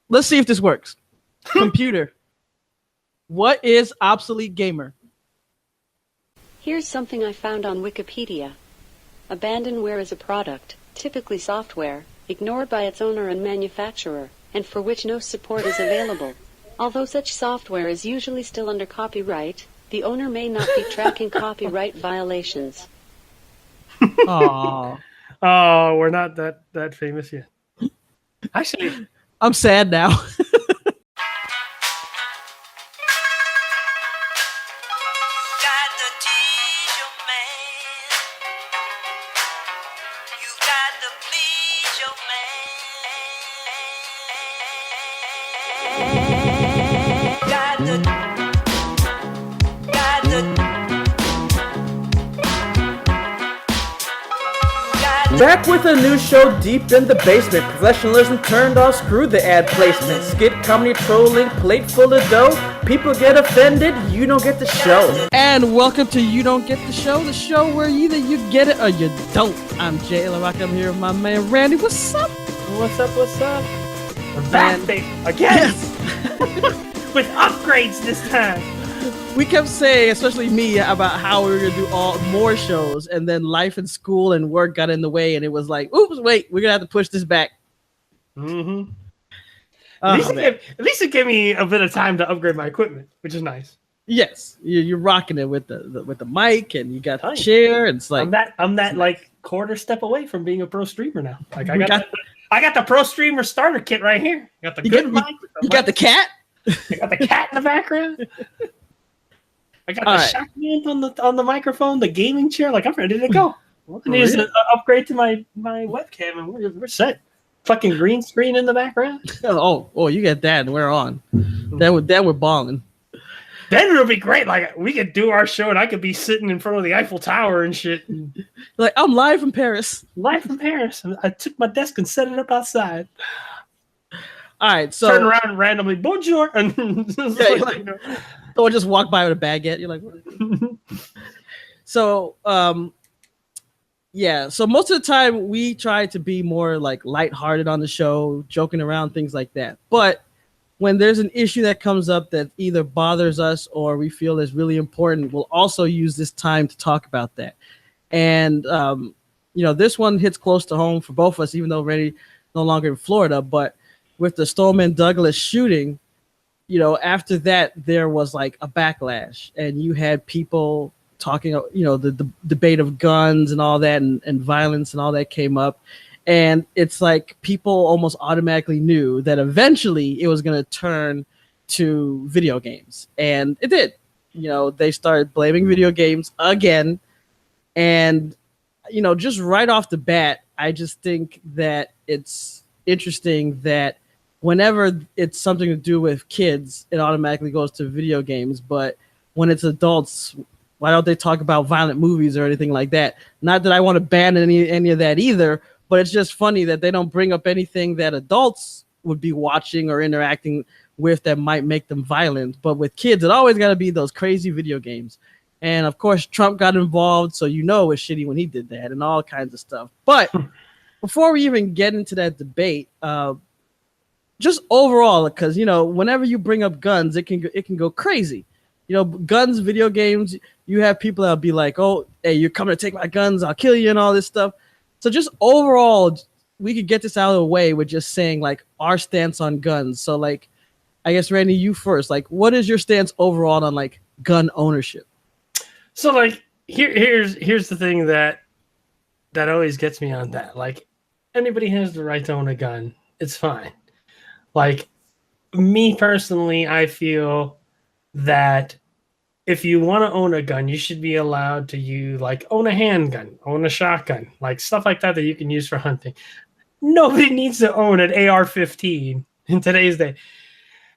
Let's see if this works. Computer, what is obsolete gamer? Here's something I found on Wikipedia. Abandonware is a product, typically software, ignored by its owner and manufacturer, and for which no support is available. Although such software is usually still under copyright, the owner may not be tracking copyright violations. Aww. Oh, we're not that famous yet. Actually, I'm sad now. Back with a new show deep in the basement. Professionalism turned off, screw the ad placement. Skit comedy trolling, plate full of dough. People get offended, you don't get the show. And welcome to You Don't Get the show where either you get it or you don't. I'm Jay LaRock. I'm here with my man Randy. What's up? What's up? We're back, baby. Again. Yes. With upgrades this time. We kept saying, especially me, about how we were going to do more shows, and then life and school and work got in the way, and it was like, oops, wait, we're going to have to push this back. Mm-hmm. At least it gave me a bit of time to upgrade my equipment, which is nice. Yes, you're rocking it with the mic, and you got the chair, and it's like... I'm that like quarter step away from being a pro streamer now. Like I got the pro streamer starter kit right here. I got the good mic. You got the cat? I got the cat in the background. I got the shotgun on the microphone, the gaming chair. Like, I'm ready to go. All I need is an upgrade to my webcam, and we're set. Fucking green screen in the background. Oh, you get that, and we're on. Then we're balling. Then it'll be great. Like, we could do our show, and I could be sitting in front of the Eiffel Tower and shit. Like, I'm live from Paris. Live from Paris. I took my desk and set it up outside. All right, so turn around and randomly, bonjour, and or just walk by with a baguette. You're like, what? So most of the time we try to be more like lighthearted on the show, joking around, things like that. But when there's an issue that comes up that either bothers us or we feel is really important, we'll also use this time to talk about that. And this one hits close to home for both of us, even though Randy no longer in Florida, but with the Stoneman Douglas shooting, after that, there was like a backlash, and you had people talking, the debate of guns and all that, and violence and all that came up. And it's like people almost automatically knew that eventually it was going to turn to video games. And it did. They started blaming video games again. And, just right off the bat, I just think that it's interesting that whenever it's something to do with kids, it automatically goes to video games. But when it's adults, why don't they talk about violent movies or anything like that? Not that I want to ban any of that either, but it's just funny that they don't bring up anything that adults would be watching or interacting with that might make them violent. But with kids, it always got to be those crazy video games. And of course, Trump got involved, so it was shitty when he did that and all kinds of stuff. But before we even get into that debate, just overall, because whenever you bring up guns, it can go crazy. Guns, video games. You have people that'll be like, "Oh, hey, you're coming to take my guns, I'll kill you," and all this stuff. So just overall, we could get this out of the way with just saying like our stance on guns. So like, I guess Randy, you first. Like, what is your stance overall on like gun ownership? So like, here's the thing that always gets me on that. Like, anybody has the right to own a gun. It's fine. Like, me personally, I feel that if you want to own a gun, you should be allowed to own a handgun, own a shotgun, like stuff like that you can use for hunting. Nobody needs to own an AR-15 in today's day.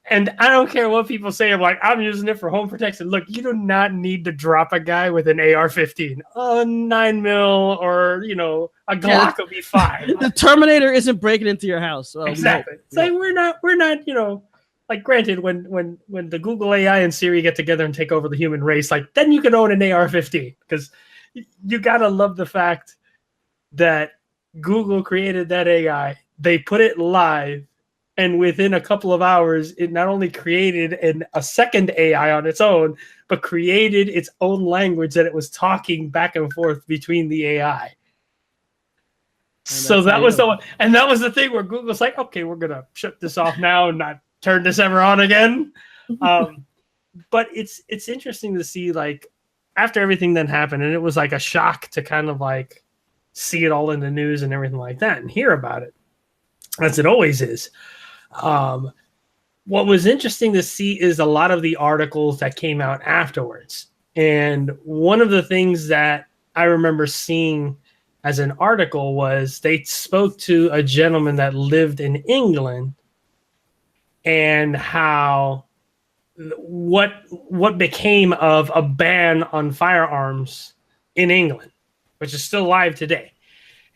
And I don't care what people say. I'm using it for home protection. Look, you do not need to drop a guy with an AR-15. A 9mm or, a Glock will be fine. The Terminator isn't breaking into your house. Exactly. No. So we're not, like, granted, when the Google AI and Siri get together and take over the human race, like, then you can own an AR-15, because you got to love the fact that Google created that AI. They put it live, And within a couple of hours, it not only created a second AI on its own, but created its own language that it was talking back and forth between the AI. So that was the one, and that was the thing where Google's like, okay, we're gonna shut this off now and not turn this ever on again. But it's interesting to see, like, after everything then happened, and it was like a shock to kind of like see it all in the news and everything like that and hear about it, as it always is. What was interesting to see is a lot of the articles that came out afterwards. And one of the things that I remember seeing as an article was they spoke to a gentleman that lived in England and how what became of a ban on firearms in England, which is still live today.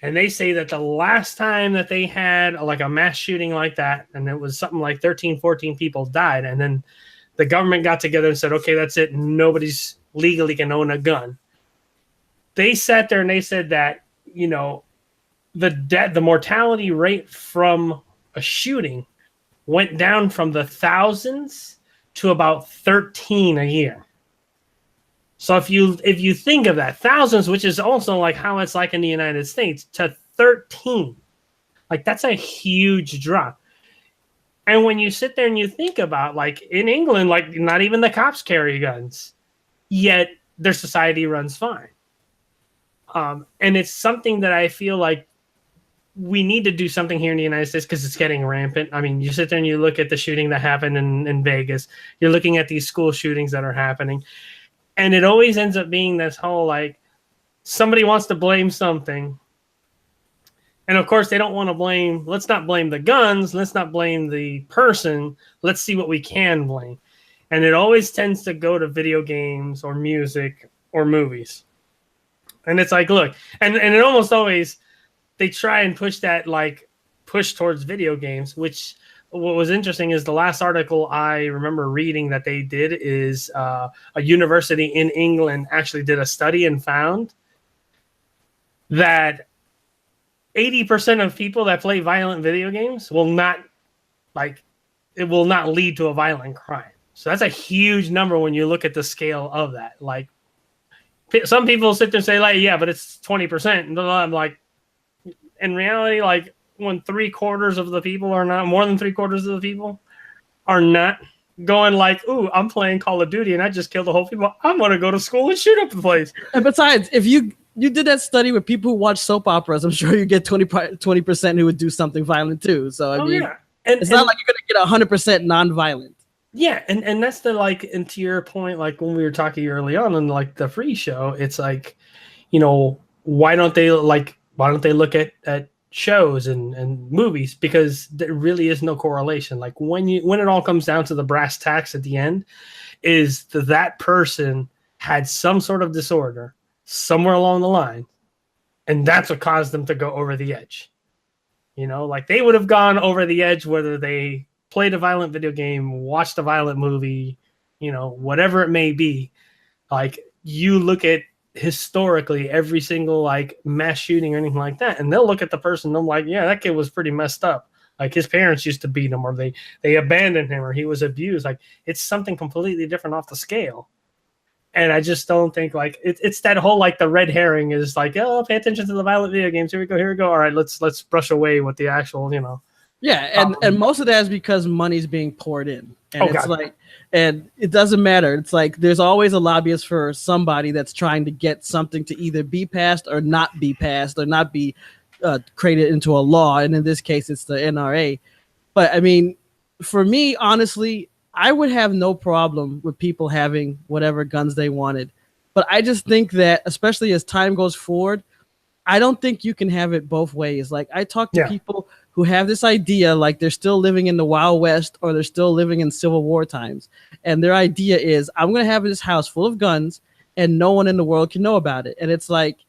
And they say that the last time that they had like a mass shooting like that, and it was something like 13, 14 people died, and then the government got together and said, okay, that's it. Nobody's legally can own a gun. They sat there and they said that, you know, the mortality rate from a shooting went down from the thousands to about 13 a year. So if you think of that, thousands, which is also like how it's like in the United States, to 13, like that's a huge drop. And when you sit there and you think about, like, in England, like, not even the cops carry guns, yet their society runs fine. And it's something that I feel like we need to do something here in the United States because it's getting rampant. I mean, you sit there and you look at the shooting that happened in Vegas. You're looking at these school shootings that are happening. And it always ends up being this whole, like, somebody wants to blame something. And, of course, they don't want to blame. Let's not blame the guns. Let's not blame the person. Let's see what we can blame. And it always tends to go to video games or music or movies. And it's like, look, and it almost always, they try and push that, like, push towards video games, which what was interesting is the last article I remember reading that they did is a university in England actually did a study and found that 80% of people that play violent video games will not lead to a violent crime. So that's a huge number when you look at the scale of that. Like, some people sit there and say, like, yeah, but it's 20%. And I'm like, in reality, like, when 3/4 of the people are not, more than 3/4 of the people are not going like, ooh, I'm playing Call of Duty and I just killed the whole people, I'm going to go to school and shoot up the place. And besides, if you did that study with people who watch soap operas, I'm sure you get 20% who would do something violent too. So, I mean, yeah. And it's not like you're going to get 100% non-violent. Yeah, and that's the, like, and to your point, like when we were talking early on in, like, the free show, it's like, you know, why don't they look at shows and movies, because there really is no correlation. Like when it all comes down to the brass tacks at the end, is that person had some sort of disorder somewhere along the line, and that's what caused them to go over the edge. You know, like they would have gone over the edge whether they played a violent video game, watched a violent movie, you know, whatever it may be. Like, you look at historically every single, like, mass shooting or anything like that, and they'll look at the person and they're like, yeah, that kid was pretty messed up. Like, his parents used to beat him, or they abandoned him, or he was abused. Like, it's something completely different off the scale. And I just don't think, like, it's that whole, like, the red herring is like, oh, pay attention to the violent video games. Here we go. All right, let's brush away with the actual, you know. Yeah, and most of that is because money's being poured in. And it's like, and it doesn't matter. It's like there's always a lobbyist for somebody that's trying to get something to either be passed or not be passed or not be created into a law. And in this case, it's the NRA. But I mean, for me, honestly, I would have no problem with people having whatever guns they wanted. But I just think that, especially as time goes forward, I don't think you can have it both ways. Like, I talk to people who have this idea, like they're still living in the Wild West or they're still living in Civil War times. And their idea is, I'm going to have this house full of guns and no one in the world can know about it. And it's like,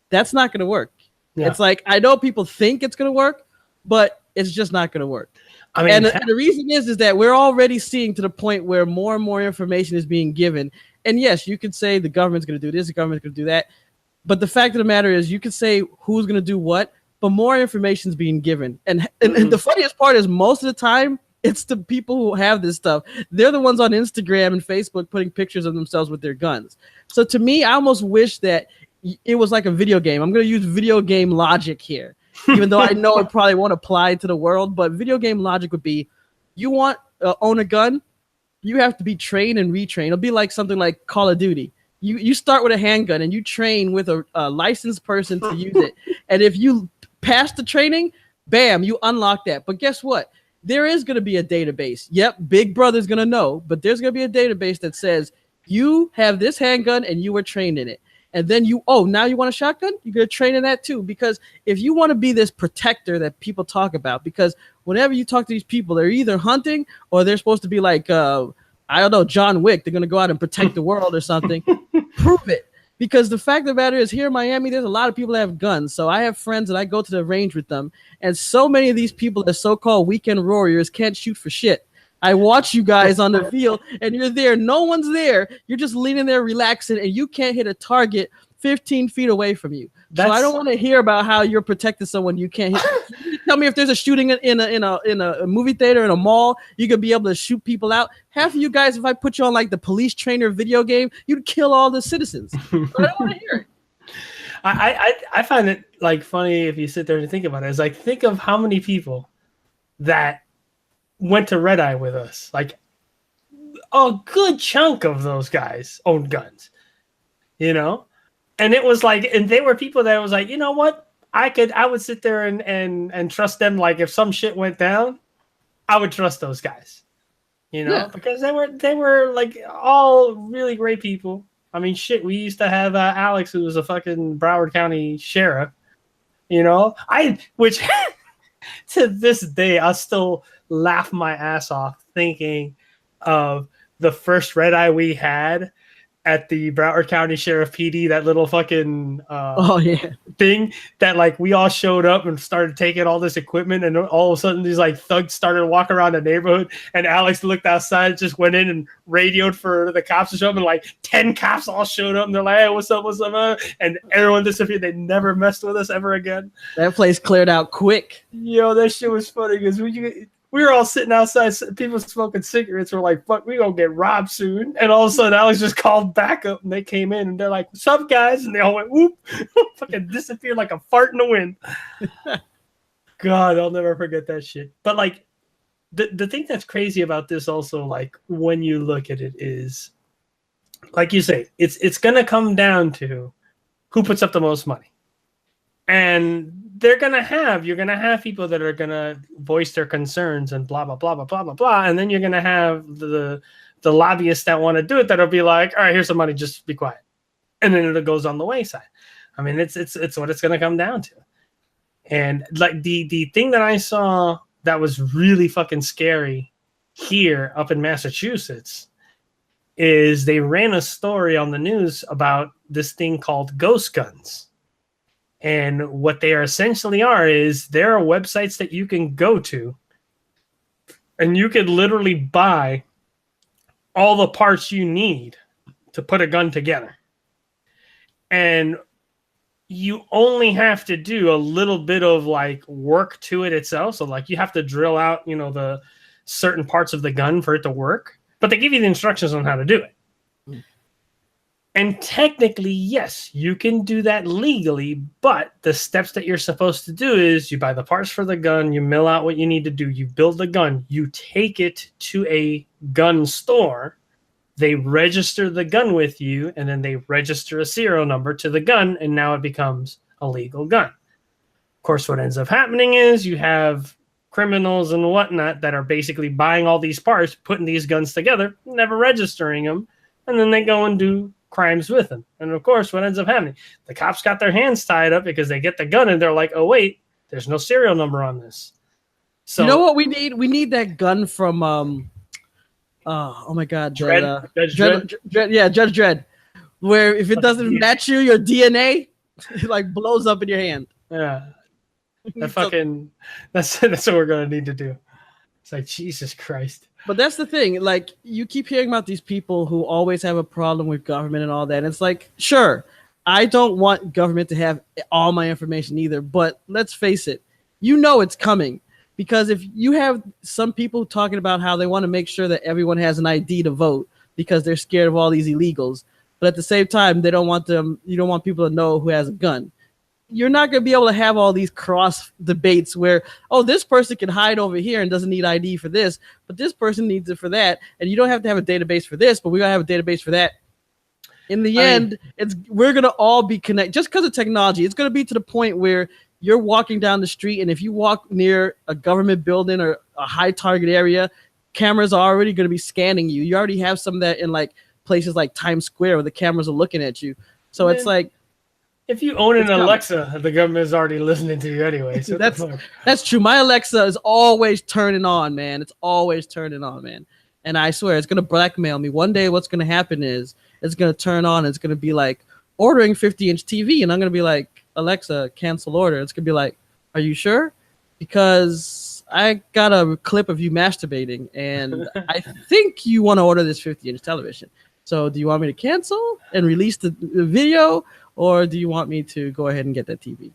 that's not going to work. Yeah. It's like, I know people think it's going to work, but it's just not going to work. I mean, and the reason is that we're already seeing to the point where more and more information is being given. And yes, you could say the government's going to do this, the government's going to do that. But the fact of the matter is, you could say who's going to do what, but more information is being given. And the funniest part is most of the time, it's the people who have this stuff. They're the ones on Instagram and Facebook putting pictures of themselves with their guns. So to me, I almost wish that it was like a video game. I'm going to use video game logic here, even though I know it probably won't apply to the world. But video game logic would be, you want to own a gun, you have to be trained and retrained. It'll be like something like Call of Duty. You start with a handgun and you train with a licensed person to use it. And if you pass the training, bam, you unlock that. But guess what? There is going to be a database. Yep, Big Brother's going to know, but there's going to be a database that says you have this handgun and you were trained in it. And then now you want a shotgun? You're going to train in that too. Because if you want to be this protector that people talk about, because whenever you talk to these people, they're either hunting or they're supposed to be like, I don't know, John Wick. They're going to go out and protect the world or something. Prove it. Because the fact of the matter is, here in Miami, there's a lot of people that have guns. So I have friends and I go to the range with them. And so many of these people, the so-called weekend warriors, can't shoot for shit. I watch you guys on the field and you're there. No one's there. You're just leaning there relaxing and you can't hit a target 15 feet away from you. So I don't want to hear about how you're protecting someone you can't hit. Tell me if there's a shooting in a movie theater, in a mall, you could be able to shoot people out. Half of you guys, if I put you on like the police trainer video game, you'd kill all the citizens. But I don't want to hear it. I find it like funny if you sit there and think about it. It's like, think of how many people that went to Red Eye with us. Like a good chunk of those guys owned guns, you know? And it was like, and they were people that was like, you know what? I would sit there and trust them. Like if some shit went down, I would trust those guys, you know, because they were like all really great people. I mean, shit, we used to have Alex, who was a fucking Broward County sheriff, you know, which to this day, I still laugh my ass off thinking of the first Red Eye we had at the Broward County Sheriff PD, that little fucking thing that like we all showed up and started taking all this equipment, and all of a sudden these like thugs started walking around the neighborhood, and Alex looked outside, just went in and radioed for the cops to show up, and like 10 cops all showed up and they're like, hey, what's up? And everyone disappeared. They never messed with us ever again. That place cleared out quick. Yo, that shit was funny because we were all sitting outside, people smoking cigarettes. We're like, fuck, we gonna get robbed soon. And all of a sudden, Alex just called back up, and they came in, and they're like, what's up, guys? And they all went, whoop, fucking disappeared like a fart in the wind. God, I'll never forget that shit. But, like, the thing that's crazy about this also, like, when you look at it is, like you say, it's gonna come down to who puts up the most money. And you're going to have people that are going to voice their concerns and blah, blah, blah, blah, blah, blah, blah. And then you're going to have the lobbyists that want to do it that'll be like, all right, here's some money, just be quiet. And then it goes on the wayside. I mean, it's what it's going to come down to. And like the thing that I saw that was really fucking scary here up in Massachusetts is they ran a story on the news about this thing called ghost guns. And what they are essentially is there are websites that you can go to and you could literally buy all the parts you need to put a gun together. And you only have to do a little bit of like work to it itself. So like you have to drill out, you know, the certain parts of the gun for it to work, but they give you the instructions on how to do it. And technically, yes, you can do that legally, but the steps that you're supposed to do is you buy the parts for the gun, you mill out what you need to do, you build the gun, you take it to a gun store, they register the gun with you, and then they register a serial number to the gun, and now it becomes a legal gun. Of course, what ends up happening is you have criminals and whatnot that are basically buying all these parts, putting these guns together, never registering them, and then they go and do crimes with them. And of course, what ends up happening? The cops got their hands tied up because they get the gun and they're like, oh, wait, there's no serial number on this. So you know what we need? We need that gun from, oh my God. Judge Dredd. Yeah, Judge Dredd. Where if it doesn't match you, your DNA, it like blows up in your hand. Yeah. That's what we're going to need to do. It's like, Jesus Christ. But that's the thing. Like, you keep hearing about these people who always have a problem with government and all that. And it's like, sure, I don't want government to have all my information either, but let's face it, it's coming. Because if you have some people talking about how they want to make sure that everyone has an ID to vote because they're scared of all these illegals, but at the same time, you don't want people to know who has a gun. You're not going to be able to have all these cross debates where, oh, this person can hide over here and doesn't need ID for this, but this person needs it for that. And you don't have to have a database for this, but we got to have a database for that. In the end, we're going to all be connected. Just because of technology, it's going to be to the point where you're walking down the street, and if you walk near a government building or a high target area, cameras are already going to be scanning you. You already have some of that in like places like Times Square where the cameras are looking at you. So it's like, if you own an Alexa, the government is already listening to you anyway. So that's true. My Alexa is always turning on, man. It's always turning on, man. And I swear it's going to blackmail me. One day what's going to happen is it's going to turn on. It's going to be like ordering 50-inch TV. And I'm going to be like, Alexa, cancel order. It's going to be like, are you sure? Because I got a clip of you masturbating. And I think you want to order this 50-inch television. So do you want me to cancel and release the video? Or do you want me to go ahead and get that TV?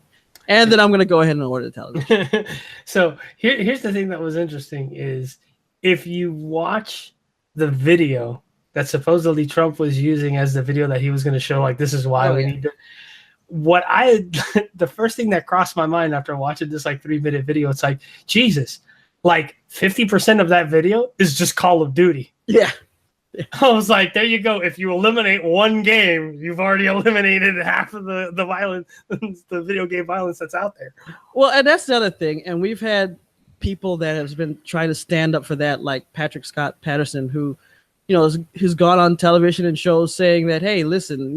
And then I'm going to go ahead and order the television. So here's the thing that was interesting is if you watch the video that supposedly Trump was using as the video that he was going to show, like, this is why we need to. The first thing that crossed my mind after watching this like 3-minute video, it's like, Jesus, like 50% of that video is just Call of Duty. Yeah. I was like, there you go. If you eliminate one game, you've already eliminated half of the violence, the video game violence that's out there. Well, and that's the other thing. And we've had people that have been trying to stand up for that, like Patrick Scott Patterson, who, who's gone on television and shows saying that, hey, listen,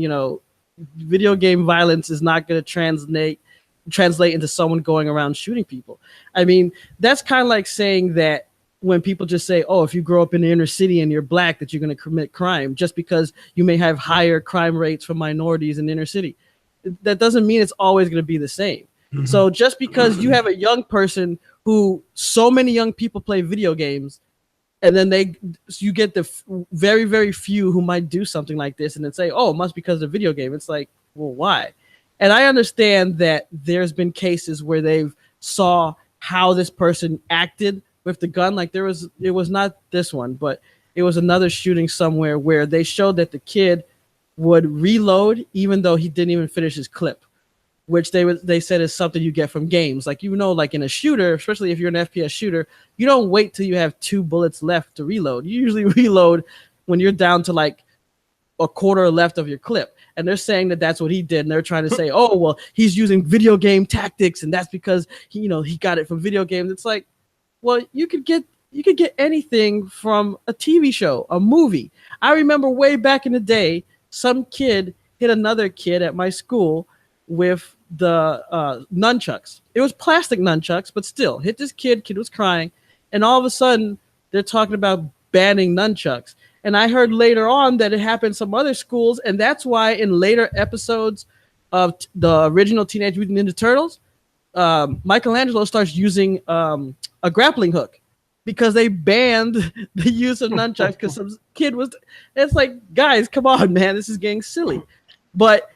video game violence is not going to translate into someone going around shooting people. I mean, that's kind of like saying that when people just say, oh, if you grow up in the inner city and you're black, that you're going to commit crime just because you may have higher crime rates for minorities in the inner city. That doesn't mean it's always going to be the same. Mm-hmm. So just because you have a young person who so many young people play video games, and then you get the very, very few who might do something like this and then say, oh, it must be because of the video game. It's like, well, why? And I understand that there's been cases where they've saw how this person acted with the gun. Like it was not this one, but it was another shooting somewhere where they showed that the kid would reload even though he didn't even finish his clip, which they said is something you get from games. Like, like in a shooter, especially if you're an FPS shooter, you don't wait till you have 2 bullets left to reload. You usually reload when you're down to like a quarter left of your clip. And they're saying that that's what he did. And they're trying to say, oh, well, he's using video game tactics. And that's because he got it from video games. It's like, well, you could get anything from a TV show, a movie. I remember way back in the day, some kid hit another kid at my school with the nunchucks. It was plastic nunchucks, but still hit this kid. Kid was crying. And all of a sudden, they're talking about banning nunchucks. And I heard later on that it happened in some other schools. And that's why in later episodes of the original Teenage Mutant Ninja Turtles, Michelangelo starts using a grappling hook because they banned the use of nunchucks because some kid was. It's like, guys, come on, man, this is getting silly. But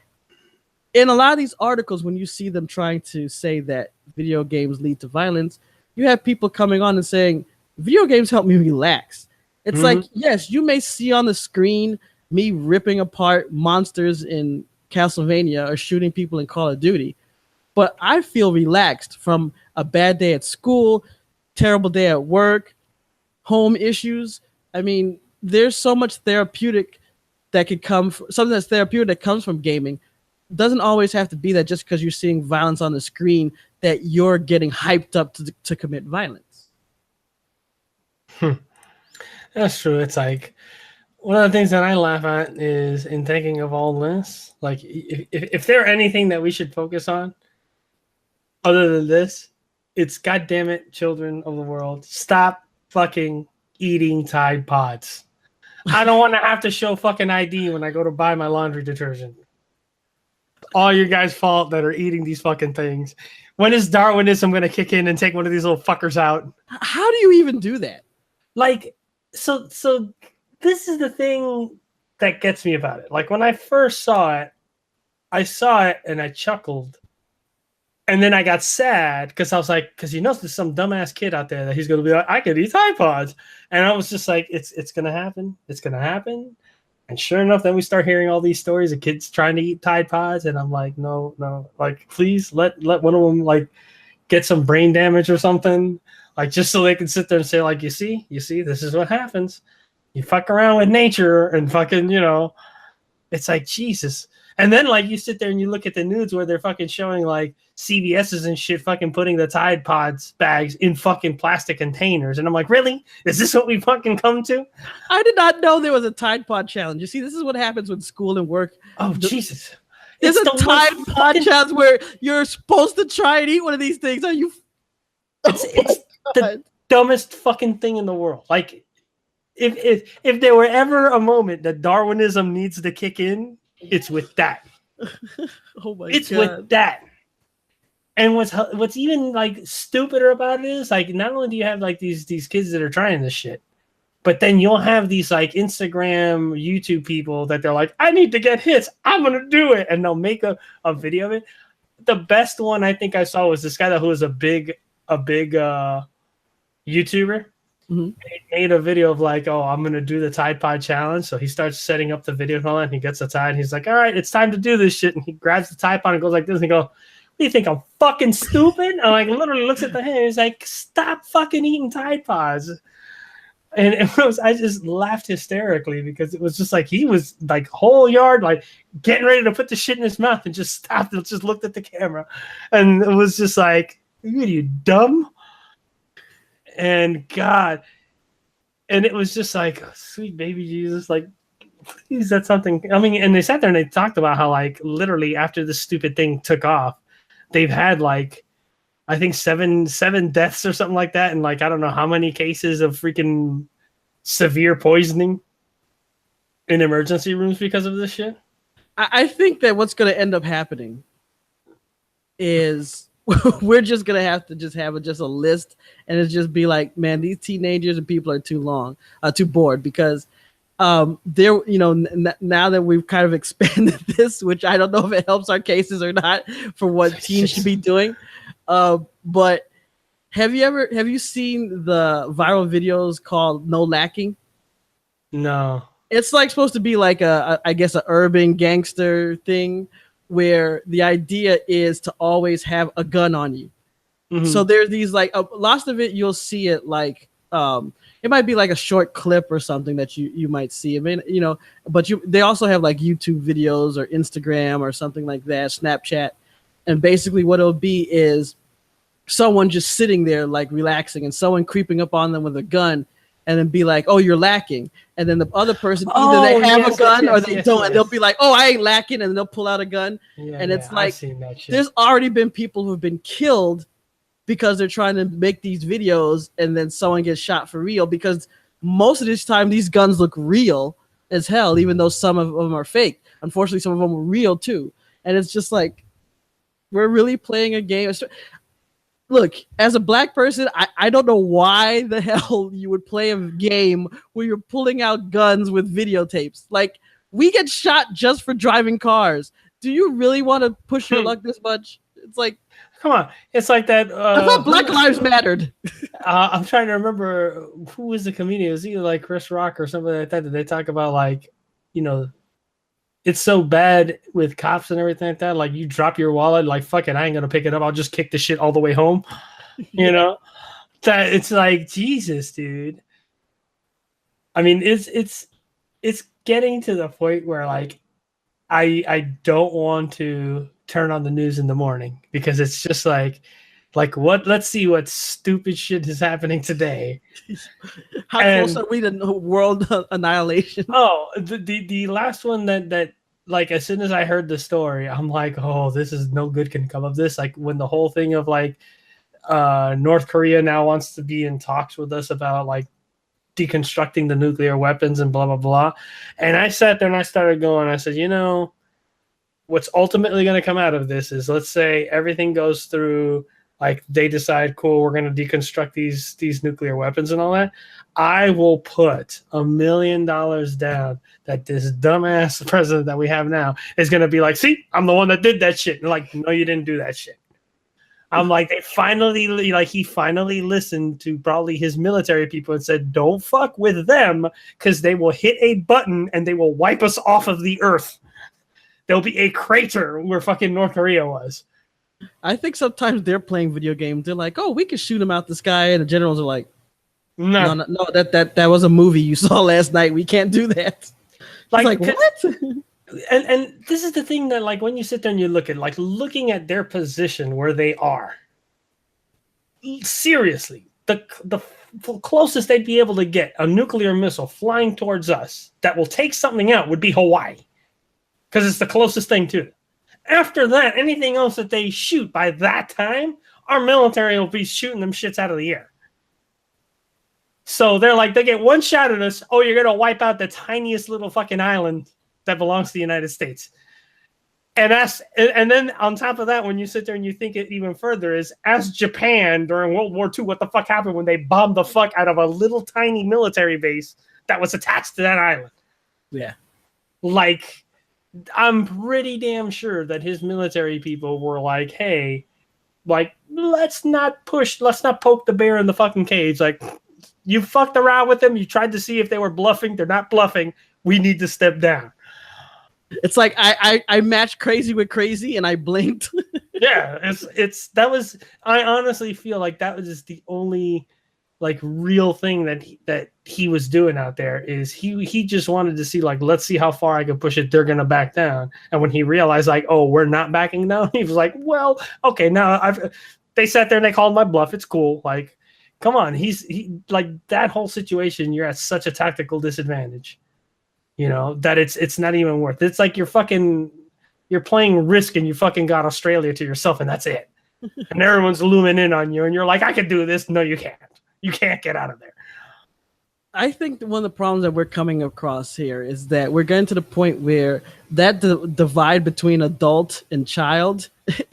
in a lot of these articles, when you see them trying to say that video games lead to violence, you have people coming on and saying, video games help me relax. It's like, yes, you may see on the screen me ripping apart monsters in Castlevania or shooting people in Call of Duty, but I feel relaxed from a bad day at school, terrible day at work, home issues. I mean, there's so much therapeutic that could come from something that's therapeutic that comes from gaming. Doesn't always have to be that just because you're seeing violence on the screen that you're getting hyped up to commit violence. That's true. It's like one of the things that I laugh at is in thinking of all this, like if there anything that we should focus on other than this, it's goddamn it, children of the world, stop fucking eating Tide Pods. I don't want to have to show fucking ID when I go to buy my laundry detergent. All you guys' fault that are eating these fucking things. When is Darwinism going to kick in and take one of these little fuckers out? How do you even do that? Like, so this is the thing that gets me about it. Like when I first saw it, I saw it and I chuckled. And then I got sad because I was like, because there's some dumbass kid out there that he's gonna be like, I could eat Tide Pods, and I was just like, it's gonna happen, it's gonna happen. And sure enough, then we start hearing all these stories of kids trying to eat Tide Pods, and I'm like, no, like please let one of them like get some brain damage or something, like just so they can sit there and say like, you see, this is what happens. You fuck around with nature and fucking, it's like Jesus. And then like you sit there and you look at the nudes where they're fucking showing like CVS's and shit fucking putting the Tide Pods bags in fucking plastic containers. And I'm like, really? Is this what we fucking come to? I did not know there was a Tide Pod challenge. You see, this is what happens when school and work. Oh, Jesus. There's a Tide Pod challenge where you're supposed to try and eat one of these things. Are you? It's the dumbest fucking thing in the world. Like, if there were ever a moment that Darwinism needs to kick in, it's with that. Oh my it's God. with that. And what's even like stupider about it is like not only do you have like these kids that are trying this shit, but then you'll have these like Instagram, YouTube people that they're like, I need to get hits, I'm gonna do it, and they'll make a video of it. The best one I think I saw was this guy who was a big YouTuber. Mm-hmm. He made a video of like, oh, I'm gonna do the Tide Pod challenge. So he starts setting up the video and all that, and he gets the Tide, and he's like, all right, it's time to do this shit. And he grabs the Tide Pod and goes like this, and he goes, what do you think, I'm fucking stupid? And like literally looks at the hand, he's like, stop fucking eating Tide Pods. And I just laughed hysterically because it was just like he was like whole yard like getting ready to put the shit in his mouth and just stopped and just looked at the camera, and it was just like, are you dumb? And God, and it was just like, oh, sweet baby Jesus, like, please, that's something. I mean, and they sat there and they talked about how, like, literally after this stupid thing took off, they've had like, I think seven deaths or something like that, and like I don't know how many cases of freaking severe poisoning in emergency rooms because of this shit. I think that what's going to end up happening is we're just gonna have to just have a list, and it's just be like, man, these teenagers and people are too bored because they're now that we've kind of expanded this, which I don't know if it helps our cases or not for what teens should be doing. But have you seen the viral videos called No Lacking? No. It's like supposed to be like I guess a urban gangster thing, where the idea is to always have a gun on you. Mm-hmm. So there's these like lots of it. You'll see it like it might be like a short clip or something that you might see. I mean, but they also have like YouTube videos or Instagram or something like that, Snapchat, and basically what it'll be is someone just sitting there like relaxing, and someone creeping up on them with a gun. And then be like, oh, you're lacking. And then the other person, either they have a gun or they don't. And they'll be like, oh, I ain't lacking. And they'll pull out a gun. Yeah, and it's like, there's already been people who've been killed because they're trying to make these videos, and then someone gets shot for real, because most of this time, these guns look real as hell, even though some of them are fake. Unfortunately, some of them are real too. And it's just like, we're really playing a game. Look, as a black person, I don't know why the hell you would play a game where you're pulling out guns with videotapes. Like, we get shot just for driving cars. Do you really want to push your luck this much? It's like, come on. It's like that. I thought Black Lives Mattered. I'm trying to remember who was the comedian. It was either like Chris Rock or something like that. Did they talk about like, it's so bad with cops and everything like that. Like, you drop your wallet, like, fuck it, I ain't gonna pick it up. I'll just kick the shit all the way home. That it's like, Jesus, dude. I mean, it's getting to the point where like I don't want to turn on the news in the morning, because it's just like what? Let's see what stupid shit is happening today. How close are we to world annihilation? Oh, the last one that like, as soon as I heard the story, I'm like, oh, this is no good can come of this. Like, when the whole thing of like North Korea now wants to be in talks with us about like deconstructing the nuclear weapons and blah blah blah, and I sat there and I started going, I said, what's ultimately going to come out of this is, let's say everything goes through like they decide, cool, we're going to deconstruct these nuclear weapons and all that, I will put $1 million down that this dumbass president that we have now is going to be like, see, I'm the one that did that shit. And like, no, you didn't do that shit. I'm like, he finally listened to probably his military people and said, don't fuck with them because they will hit a button and they will wipe us off of the earth. There'll be a crater where fucking North Korea was. I think sometimes they're playing video games. They're like, oh, we can shoot them out the sky. And the generals are like, no, that was a movie you saw last night. We can't do that. Like what? And this is the thing that, like, when you sit there and you look at, like, looking at their position where they are, seriously, the closest they'd be able to get a nuclear missile flying towards us that will take something out would be Hawaii, because it's the closest thing to it. After that, anything else that they shoot by that time, our military will be shooting them shits out of the air. So they're like, they get one shot at us. Oh, you're going to wipe out the tiniest little fucking island that belongs to the United States. And then on top of that, when you sit there and you think it even further, is ask Japan during World War II what the fuck happened when they bombed the fuck out of a little tiny military base that was attached to that island. Yeah. Like, I'm pretty damn sure that his military people were like, hey, like, let's not poke the bear in the fucking cage. Like, you fucked around with them. You tried to see if they were bluffing. They're not bluffing. We need to step down. It's like I matched crazy with crazy and I blinked. Yeah, I honestly feel like that was just the only like real thing that he was doing out there. Is he just wanted to see, like, let's see how far I can push it. They're gonna back down. And when he realized, like, oh, we're not backing down, he was like, well, okay, now they sat there and they called my bluff. It's cool. Like, come on, he like that whole situation, you're at such a tactical disadvantage. You know, that it's not even worth it. It's like you're playing Risk and you fucking got Australia to yourself and that's it. And everyone's looming in on you and you're like, I can do this. No, you can't. You can't get out of there. I think one of the problems that we're coming across here is that we're getting to the point where that divide between adult and child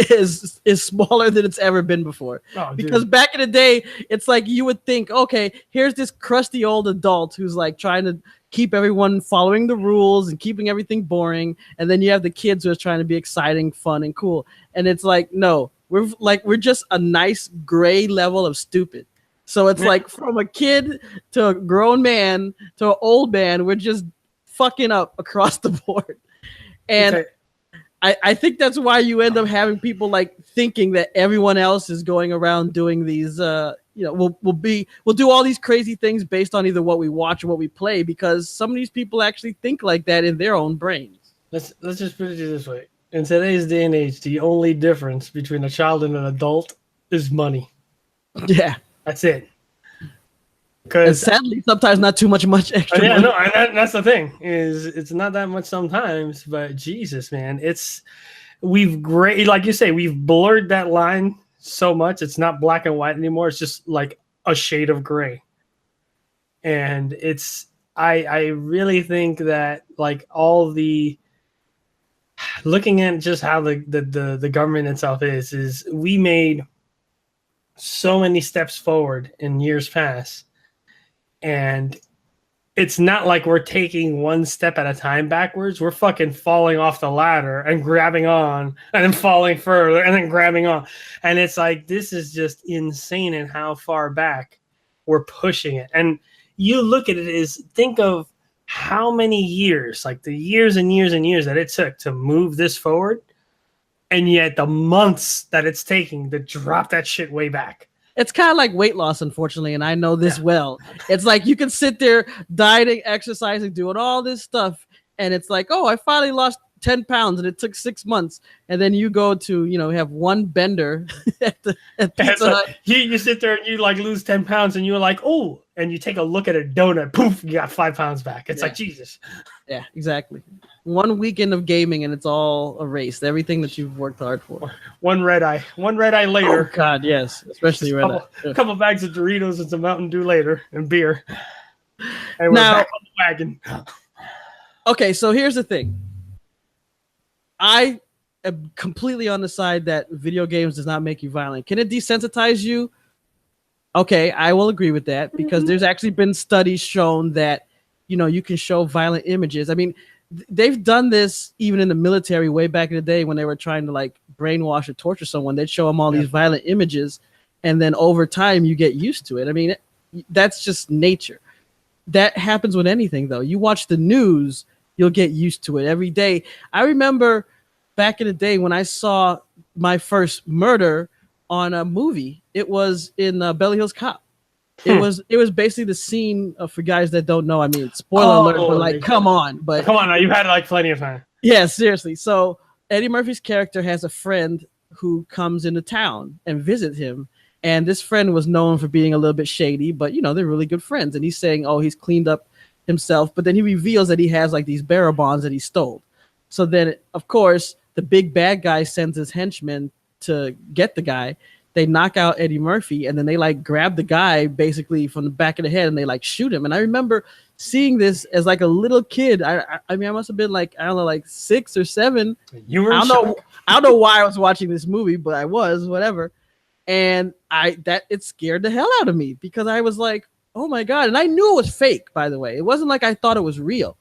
is smaller than it's ever been before. Oh, because back in the day, it's like you would think, okay, here's this crusty old adult who's like trying to keep everyone following the rules and keeping everything boring, and then you have the kids who are trying to be exciting, fun, and cool. And it's like, no, we're just a nice gray level of stupid. So it's like from a kid to a grown man to an old man, we're just fucking up across the board. And okay. I think that's why you end up having people like thinking that everyone else is going around doing these, we'll do all these crazy things based on either what we watch or what we play, because some of these people actually think like that in their own brains. Let's just put it this way. In today's day and age, the only difference between a child and an adult is money. Yeah. That's it. Because sadly, sometimes not too much extra. Yeah, money. No, that's the thing. Is it's not that much sometimes, but Jesus, man, like you say, we've blurred that line so much. It's not black and white anymore. It's just like a shade of gray. And I really think that like all the looking at just how the government itself is we made so many steps forward in years past, and it's not like we're taking one step at a time backwards. We're fucking falling off the ladder and grabbing on and then falling further and then grabbing on. And it's like, this is just insane in how far back we're pushing it. And you look at it think of how many years, like the years and years and years that it took to move this forward. And yet the months that it's taking to drop that shit way back. It's kind of like weight loss, unfortunately, and I know this well. It's like you can sit there dieting, exercising, doing all this stuff, and it's like, oh, I finally lost 10 pounds, and it took 6 months. And then you go to, have one bender at Pizza Hut. You sit there and you like lose 10 pounds, and you're like, oh, and you take a look at a donut, poof, you got 5 pounds back. It's like, Jesus. Yeah, exactly. One weekend of gaming and it's all erased. Everything that you've worked hard for. One red eye later. Oh God, yes, especially red eye. A couple bags of Doritos and some Mountain Dew later and beer. And we're back on the wagon. Okay, so here's the thing. I completely on the side that video games does not make you violent. Can it desensitize you? Okay, I will agree with that because there's actually been studies shown that, you can show violent images. I mean, they've done this even in the military way back in the day when they were trying to like brainwash or torture someone. They'd show them all these violent images, and then over time you get used to it. I mean, that's just nature. That happens with anything, though. You watch the news, you'll get used to it every day. I remember back in the day when I saw my first murder on a movie. It was in Beverly Hills Cop. It was basically the scene for guys that don't know. I mean, spoiler alert, but like, come on. But come on, now, you've had like plenty of time. Yeah, seriously. So Eddie Murphy's character has a friend who comes into town and visit him. And this friend was known for being a little bit shady, but they're really good friends. And he's saying, oh, he's cleaned up himself. But then he reveals that he has like these bearer bonds that he stole. So then, of course, the big bad guy sends his henchmen to get the guy. They knock out Eddie Murphy, and then they like grab the guy basically from the back of the head and they like shoot him. And I remember seeing this as like a little kid. I mean, I must have been like, I don't know, like 6 or 7. You were I don't know why I was watching this movie, but I was, whatever. And it scared the hell out of me because I was like, oh my God. And I knew it was fake, by the way. It wasn't like I thought it was real,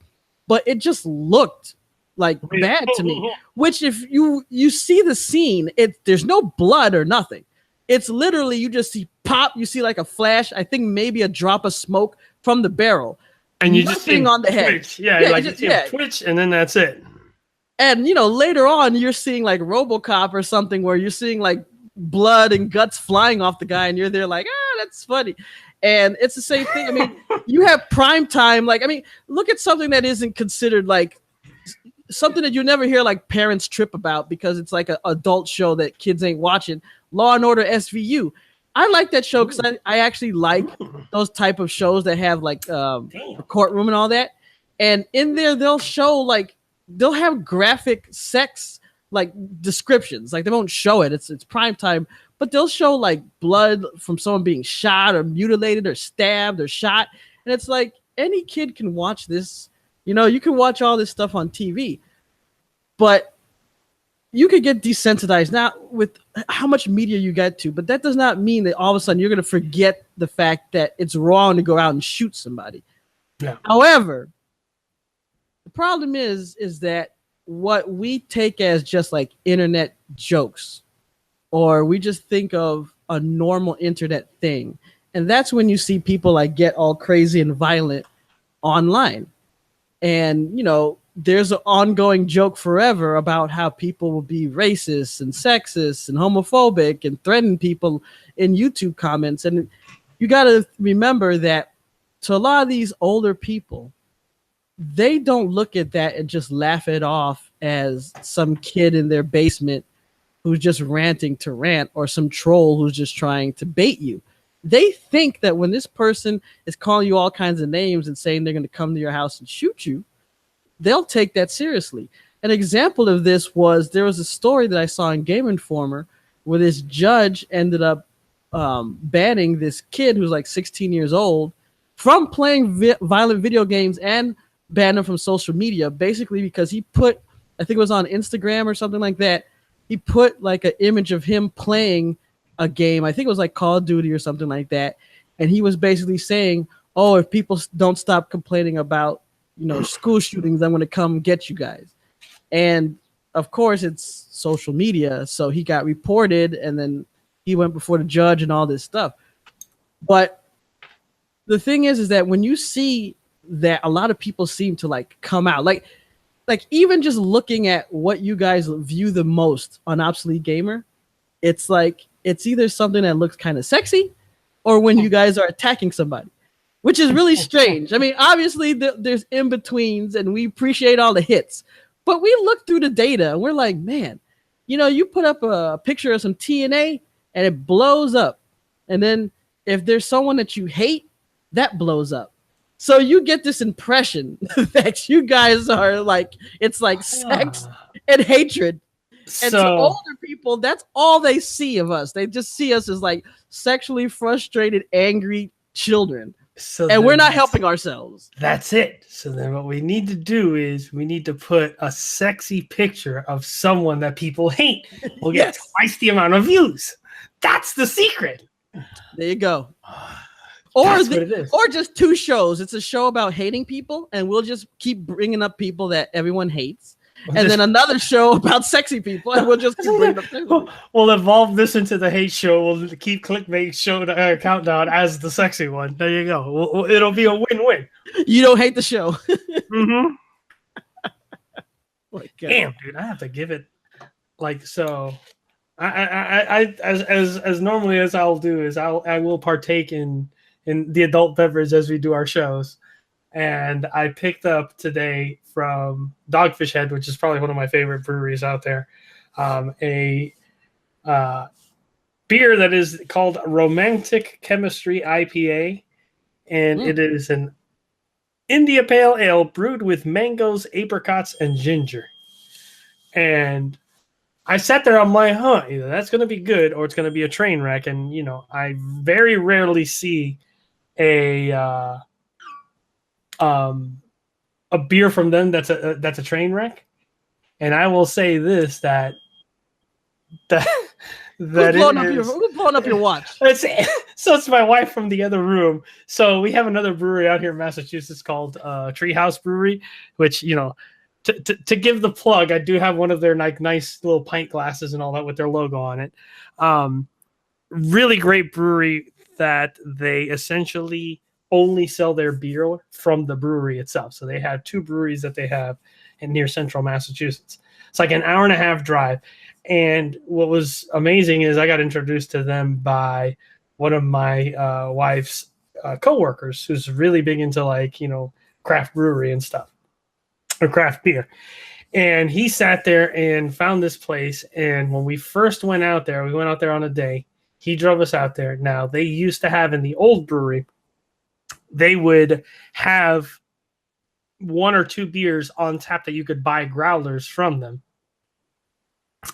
but it just looked like bad to me. Which if you see the scene, there's no blood or nothing. It's literally, you just see pop, you see like a flash, I think maybe a drop of smoke from the barrel. And you just see on the head. Twitch. Yeah, like you see him twitch, and then that's it. And later on you're seeing like RoboCop or something where you're seeing like blood and guts flying off the guy, and you're there like, that's funny. And it's the same thing. I mean, you have prime time. Like, I mean, look at something that isn't considered like something that you never hear like parents trip about because it's like an adult show that kids ain't watching. Law and Order SVU. I like that show because I actually like those type of shows that have like a courtroom and all that. And in there, they'll have graphic sex like descriptions. Like, they won't show it. It's prime time, but they'll show like blood from someone being shot or mutilated or stabbed or shot. And it's like, any kid can watch this. You can watch all this stuff on TV, but you could get desensitized now with how much media you get to, but that does not mean that all of a sudden you're going to forget the fact that it's wrong to go out and shoot somebody. Yeah. However, the problem is that what we take as just like internet jokes, or we just think of a normal internet thing. And that's when you see people like get all crazy and violent online. And, there's an ongoing joke forever about how people will be racist and sexist and homophobic and threaten people in YouTube comments. And you got to remember that to a lot of these older people, they don't look at that and just laugh it off as some kid in their basement who's just ranting to rant, or some troll who's just trying to bait you. They think that when this person is calling you all kinds of names and saying they're going to come to your house and shoot you, they'll take that seriously. An example of this there was a story that I saw in Game Informer where this judge ended up banning this kid who's like 16 years old from playing violent video games, and banned him from social media, basically because he put, I think it was on Instagram or something like that, he put like an image of him playing a game. I think it was like Call of Duty or something like that. And he was basically saying, oh, if people don't stop complaining about school shootings, I'm going to come get you guys. And of course it's social media. So he got reported, and then he went before the judge and all this stuff. But the thing is that when you see that a lot of people seem to like come out, like even just looking at what you guys view the most on Obsolete Gamer, it's like, it's either something that looks kind of sexy, or when you guys are attacking somebody, which is really strange. I mean, obviously there's in-betweens, and we appreciate all the hits, but we look through the data and we're like, man, you put up a picture of some TNA and it blows up. And then if there's someone that you hate, that blows up. So you get this impression that you guys are like, it's like sex and hatred. And to older people, that's all they see of us. They just see us as like sexually frustrated, angry children. So and we're then not helping ourselves. That's it. So then what we need to do is we need to put a sexy picture of someone that people hate. We'll get Yes. twice the amount of views. That's the secret. There you go. That's what it is. Or just 2 shows. It's a show about hating people, and we'll just keep bringing up people that everyone hates. And then another show about sexy people, and we'll just keep bringing up sexy people. We'll evolve this into the hate show. We'll keep clickbait show countdown as the sexy one. There you go. It'll be a win-win. You don't hate the show. Mm-hmm. Oh, damn, dude, I have to give it like so. I as normally as I'll do is I will partake in the adult beverage as we do our shows. And I picked up today from Dogfish Head, which is probably one of my favorite breweries out there, a beer that is called Romantic Chemistry IPA. And it is an India Pale Ale brewed with mangoes, apricots, and ginger. And I sat there, I'm like, either that's going to be good or it's going to be a train wreck. And, you know, I very rarely see a beer from them that's a train wreck. And I will say this, that who's blowing up your watch? It's my wife from the other room. So we have another brewery out here in Massachusetts called Treehouse Brewery, which, you know, to give the plug, I do have one of their like nice little pint glasses and all that with their logo on it. Really great brewery that they essentially only sell their beer from the brewery itself. So they have 2 breweries that they have in near central Massachusetts. It's like an hour and a half drive. And what was amazing is I got introduced to them by one of my wife's coworkers who's really big into like, you know, craft brewery and stuff, or craft beer. And he sat there and found this place. And when we first went out there, we went out there on a day. He drove us out there. Now, they used to have in the old brewery, they would have 1 or 2 beers on tap that you could buy growlers from them.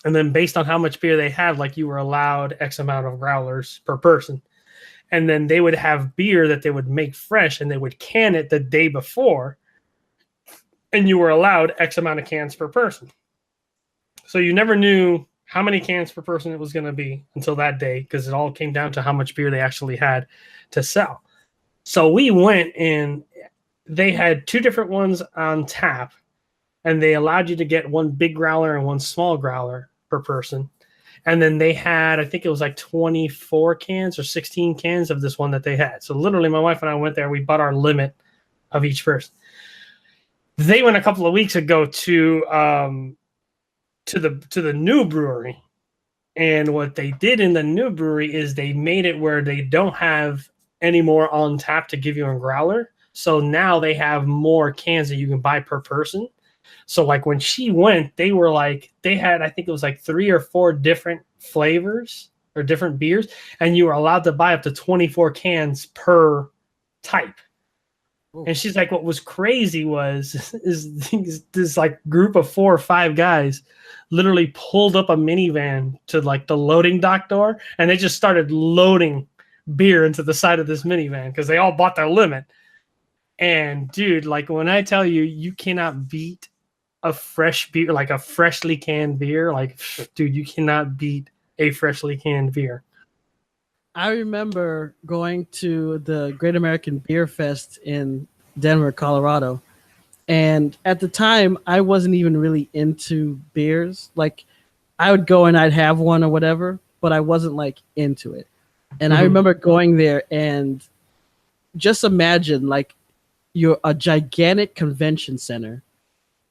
And then based on how much beer they had, like you were allowed X amount of growlers per person. And then they would have beer that they would make fresh and they would can it the day before. And you were allowed X amount of cans per person. So you never knew how many cans per person it was going to be until that day, because it all came down to how much beer they actually had to sell. So we went and they had 2 different ones on tap, and they allowed you to get 1 big growler and 1 small growler per person. And then they had, I think it was like 24 cans or 16 cans of this one that they had. So literally my wife and I went there, we bought our limit of each person. They went a couple of weeks ago to the new brewery. And what they did in the new brewery is they made it where they don't have any more on tap to give you a growler. So now they have more cans that you can buy per person. So like when she went, they had, I think it was like 3 or 4 different flavors or different beers. And you were allowed to buy up to 24 cans per type. Ooh. And she's like, what was crazy is this like group of 4 or 5 guys literally pulled up a minivan to like the loading dock door. And they just started loading beer into the side of this minivan because they all bought their limit. And dude, like when I tell you, you cannot beat a fresh beer, like a freshly canned beer. Like, dude, you cannot beat a freshly canned beer. I remember going to the Great American Beer Fest in Denver, Colorado. And at the time, I wasn't even really into beers. Like, I would go and I'd have one or whatever, but I wasn't like into it. And I remember going there and just imagine like you're a gigantic convention center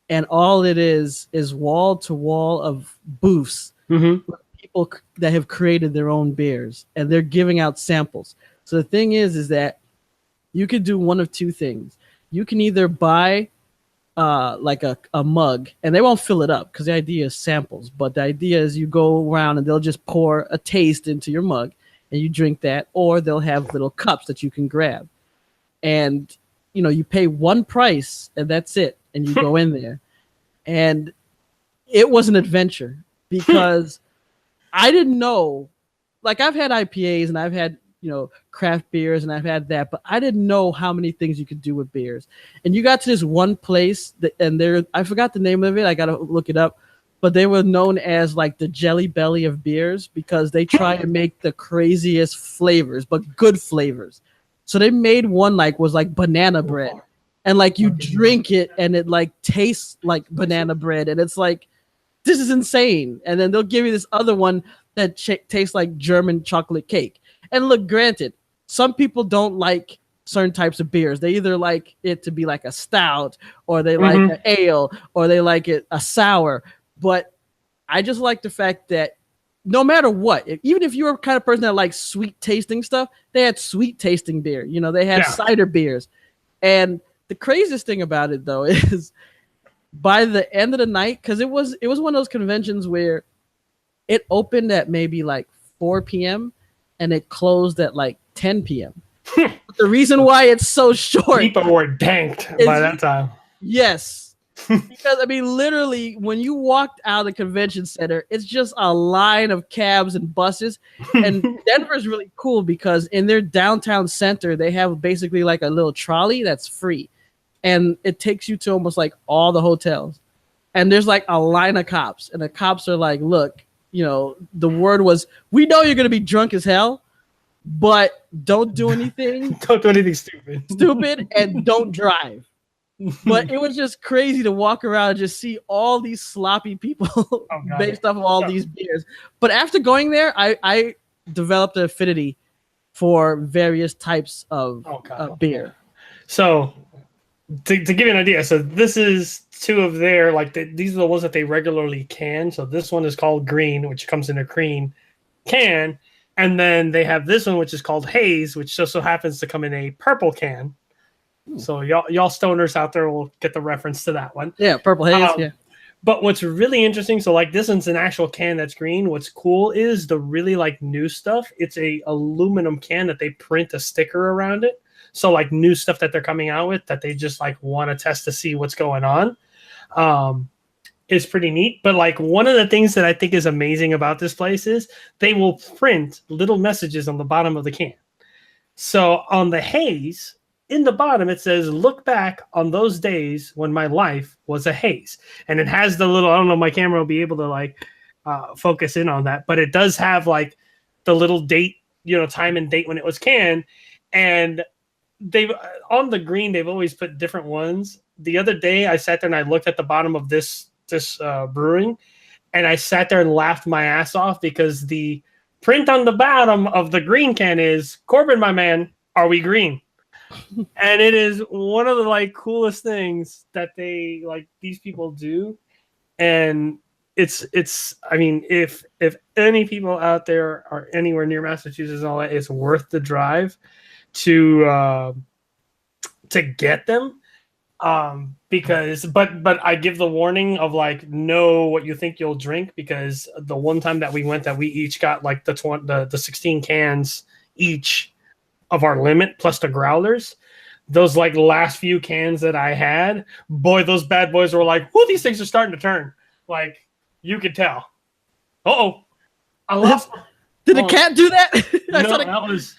and all it is wall to wall of booths with people that have created their own beers and they're giving out samples. So the thing is that you could do one of 2 things. You can either buy like a mug, and they won't fill it up because the idea is samples, but the idea is you go around and they'll just pour a taste into your mug and you drink that, or they'll have little cups that you can grab. And, you know, you pay 1 price and that's it. And you go in there. And it was an adventure because I didn't know, like I've had IPAs and I've had craft beers, and I've had that, but I didn't know how many things you could do with beers. And you got to this one place I forgot the name of it. I got to look it up, but they were known as like the Jelly Belly of beers because they try to make the craziest flavors, but good flavors. So they made one was like banana bread, and like you drink it and it like tastes like banana bread, and it's like, this is insane. And then they'll give you this other one that tastes like German chocolate cake. And look, granted, some people don't like certain types of beers. They either like it to be like a stout, or they like an ale, or they like it a sour. But I just like the fact that no matter what, even if you're a kind of person that likes sweet tasting stuff, they had sweet tasting beer. They had cider beers. And the craziest thing about it, though, is by the end of the night, because it was one of those conventions where it opened at maybe like 4 p.m. and it closed at like 10 p.m. The reason why it's so short, people were danked by that time. Yes, because I mean, literally, when you walked out of the convention center, it's just a line of cabs and buses. And Denver's really cool because in their downtown center, they have basically like a little trolley that's free, and it takes you to almost like all the hotels. And there's like a line of cops, and the cops are like, "Look, the word was, we know you're gonna be drunk as hell, but don't do anything. Don't do anything stupid, and don't drive." But it was just crazy to walk around and just see all these sloppy people based off of all these beers. But after going there, I developed an affinity for various types of beer. So to give you an idea, so this is two of their, these are the ones that they regularly can. So this one is called Green, which comes in a green can. And then they have this one, which is called Haze, which just so happens to come in a purple can. So y'all stoners out there will get the reference to that one. Yeah, purple Haze, yeah. But what's really interesting, so this one's an actual can that's green. What's cool is the really new stuff. It's a aluminum can that they print a sticker around it. So new stuff that they're coming out with that they just want to test to see what's going on. Is pretty neat. But one of the things that I think is amazing about this place is they will print little messages on the bottom of the can. So on the Haze, in the bottom, it says, "Look back on those days when my life was a haze." And it has the little, I don't know, my camera will be able to focus in on that, but it does have the little date, time and date when it was canned. And they've, on the green, they've always put different ones. The other day I sat there and I looked at the bottom of this brewing, and I sat there and laughed my ass off because the print on the bottom of the green can is, "Corbin, my man, are we green?" And it is one of the coolest things that they these people do. And it's I mean, if any people out there are anywhere near Massachusetts and all that, it's worth the drive to get them. Because but I give the warning of know what you think you'll drink, because the one time that we went, that we each got the 16 cans each of our limit plus the growlers. Those last few cans that I had, boy, those bad boys were "Whoa, these things are starting to turn." You could tell. I lost. Did the cat do that? No, that was.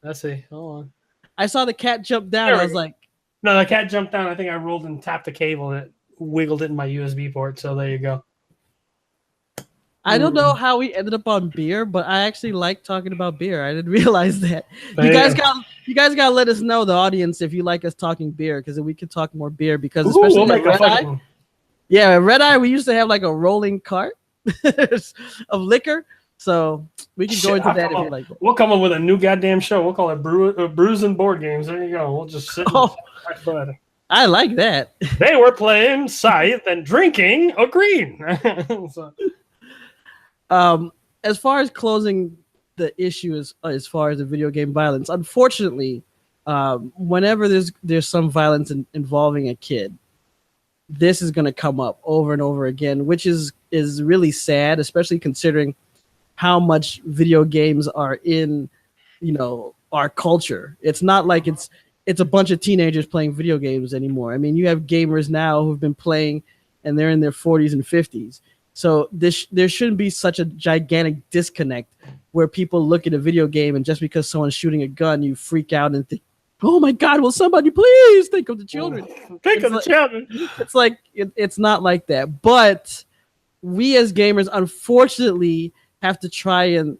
Let's see. Hold on. I saw the cat jump down. I was like, no, the cat jumped down. I think I rolled and tapped the cable and it wiggled it in my USB port. So there you go. I don't know how we ended up on beer, but I actually like talking about beer. I didn't realize that. You guys got to let us know, the audience, if you like us talking beer, because we could talk more beer. Because especially Red Eye, we used to have a rolling cart of liquor, so we can go into that if you like. We'll come up with a new goddamn show. We'll call it Brews and Board Games. There you go. We'll just sit. I like that. They were playing Scythe and drinking a green. So. As far as closing the issue as far as the video game violence, unfortunately, whenever there's some violence involving a kid, this is going to come up over and over again, which is really sad, especially considering how much video games are in, our culture. It's not like it's a bunch of teenagers playing video games anymore. I mean, you have gamers now who've been playing and they're in their 40s and 50s. So there shouldn't be such a gigantic disconnect where people look at a video game and just because someone's shooting a gun, you freak out and think, "Oh my God, will somebody please think of the children?" Think of the children. It's like it's not like that. But we as gamers, unfortunately, have to try and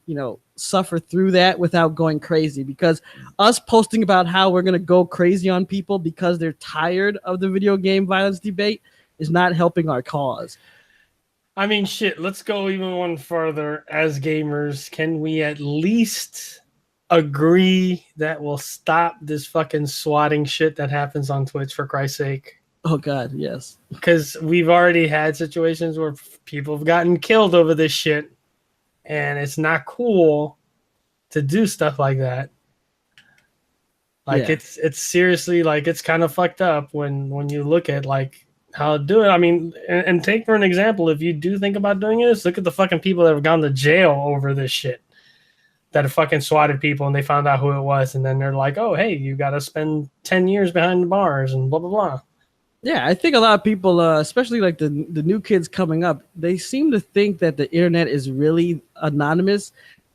suffer through that without going crazy, because us posting about how we're going to go crazy on people because they're tired of the video game violence debate is not helping our cause. I mean, shit, let's go even one further. As gamers, can we at least agree that we'll stop this fucking swatting shit that happens on Twitch, for Christ's sake? Oh God, yes. Because we've already had situations where people have gotten killed over this shit, and it's not cool to do stuff like that. Like, it's seriously, like, it's kind of fucked up when you look at like how to do it. I mean, and take for an example, if you do think about doing this, look at the fucking people that have gone to jail over this shit, that have fucking swatted people and they found out who it was, and then they're like, oh, hey, you got to spend 10 years behind the bars and blah blah blah. Yeah, I think a lot of people, especially like the new kids coming up, they seem to think that the internet is really anonymous.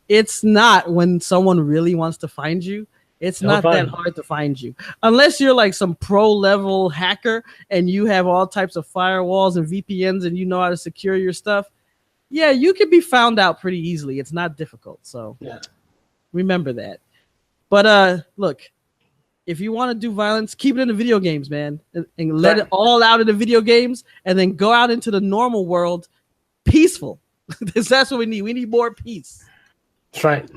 It's not. When someone really wants to find you, it's not that hard to find you. Unless you're like some pro level hacker and you have all types of firewalls and VPNs and you know how to secure your stuff. Yeah, you can be found out pretty easily. It's not difficult. So remember that. But look, if you want to do violence, keep it in the video games, man, and let it all out in the video games, and then go out into the normal world peaceful. Because that's what we need. We need more peace. That's right.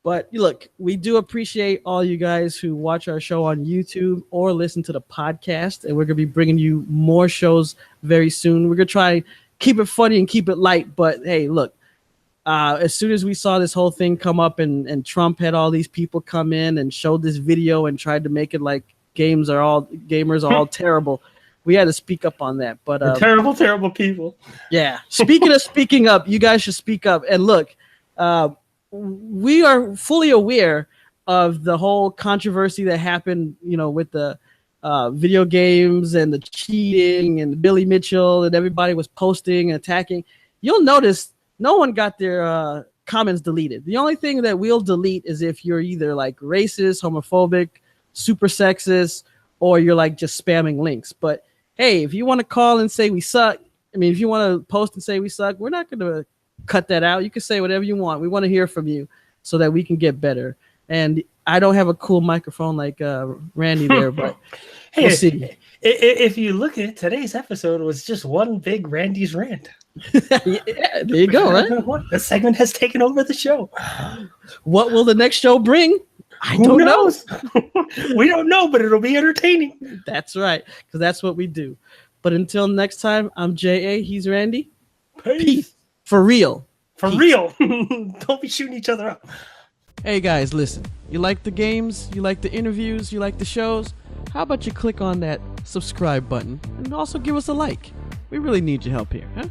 But look, we do appreciate all you guys who watch our show on YouTube or listen to the podcast, and we're going to be bringing you more shows very soon. We're going to try keep it funny and keep it light, but hey, look, as soon as we saw this whole thing come up and Trump had all these people come in and showed this video and tried to make it like gamers are all terrible, we had to speak up on that. But terrible people. Yeah. Speaking of speaking up, you guys should speak up. And look, we are fully aware of the whole controversy that happened, with the video games and the cheating and Billy Mitchell, and everybody was posting and attacking. You'll notice no one got their comments deleted. The only thing that we'll delete is if you're either like racist, homophobic, super sexist, or you're like just spamming links. But hey, if you want to call and say we suck, if you want to post and say we suck, we're not going to cut that out. You can say whatever you want. We want to hear from you so that we can get better. And I don't have a cool microphone like Randy there, but hey, we'll see. If you look at it, today's episode was just one big Randy's rant. Yeah, there you go, right? The segment has taken over the show. What will the next show bring? I don't know. We don't know, but it'll be entertaining. That's right, because that's what we do. But until next time, I'm J.A., he's Randy. Peace. For real. For real. Don't be shooting each other up. Hey guys, listen. You like the games? You like the interviews? You like the shows? How about you click on that subscribe button and also give us a like? We really need your help here, huh?